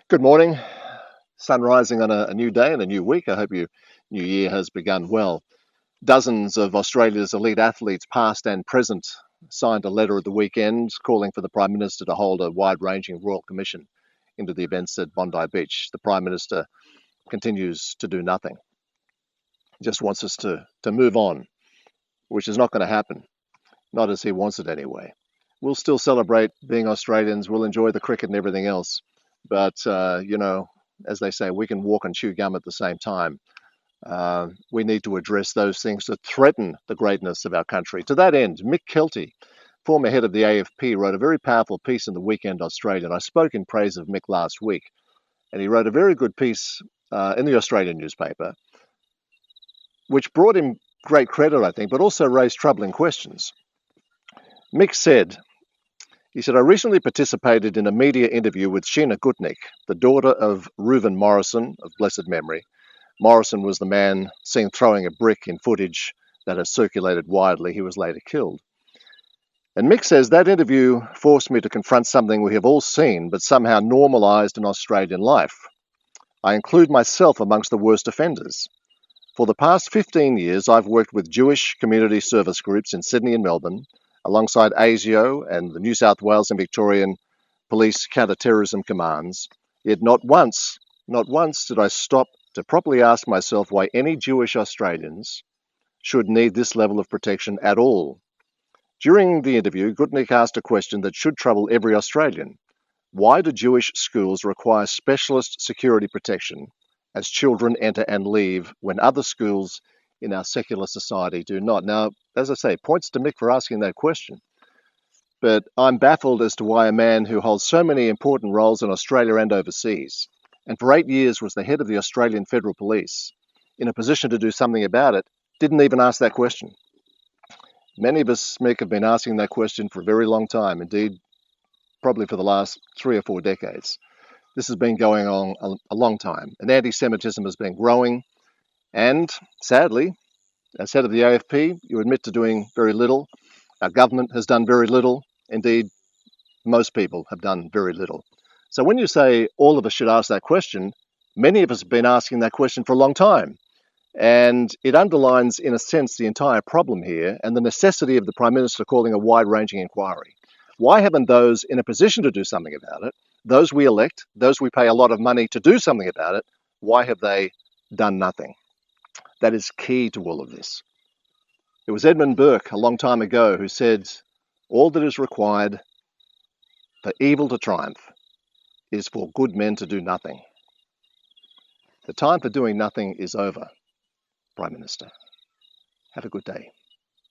Good morning. Sun rising on a new day and a new week. I hope your new year has begun well. Dozens of Australia's elite athletes, past and present, signed a letter at the weekend calling for the Prime Minister to hold a wide ranging royal commission into the events at Bondi Beach. The Prime Minister continues to do nothing, he just wants us to move on, which is not going to happen, not as he wants it anyway. We'll still celebrate being Australians, we'll enjoy the cricket and everything else, but, as they say, we can walk and chew gum at the same time. We need to address those things that threaten the greatness of our country. To that end, Mick Keelty, former head of the AFP, wrote a very powerful piece in the Weekend Australian. I spoke in praise of Mick last week, and he wrote a very good piece in the Australian newspaper, which brought him great credit, I think, but also raised troubling questions. Mick said, I recently participated in a media interview with Sheena Gutnick, the daughter of Reuven Morrison of blessed memory. Morrison was the man seen throwing a brick in footage that has circulated widely. He was later killed. And Mick says that interview forced me to confront something we have all seen, but somehow normalised in Australian life. I include myself amongst the worst offenders. For the past 15 years, I've worked with Jewish community service groups in Sydney and Melbourne, alongside ASIO and the New South Wales and Victorian Police Counter-Terrorism Commands. Yet not once did I stop to properly ask myself why any Jewish Australians should need this level of protection at all. During the interview, Gutnick asked a question that should trouble every Australian. Why do Jewish schools require specialist security protection as children enter and leave when other schools in our secular society do not? Now, as I say, points to Mick for asking that question. But I'm baffled as to why a man who holds so many important roles in Australia and overseas, and for 8 years was the head of the Australian Federal Police, in a position to do something about it, didn't even ask that question. Many of us, Mick, have been asking that question for a very long time, indeed, probably for the last 3 or 4 decades. This has been going on a long time, and anti-Semitism has been growing, and sadly, as head of the AFP, you admit to doing very little. Our government has done very little. Indeed, most people have done very little. So when you say all of us should ask that question, many of us have been asking that question for a long time. And it underlines, in a sense, the entire problem here and the necessity of the Prime Minister calling a wide-ranging inquiry. Why haven't those in a position to do something about it, those we elect, those we pay a lot of money to do something about it, why have they done nothing? That is key to all of this. It was Edmund Burke a long time ago who said, all that is required for evil to triumph is for good men to do nothing. The time for doing nothing is over, Prime Minister. Have a good day.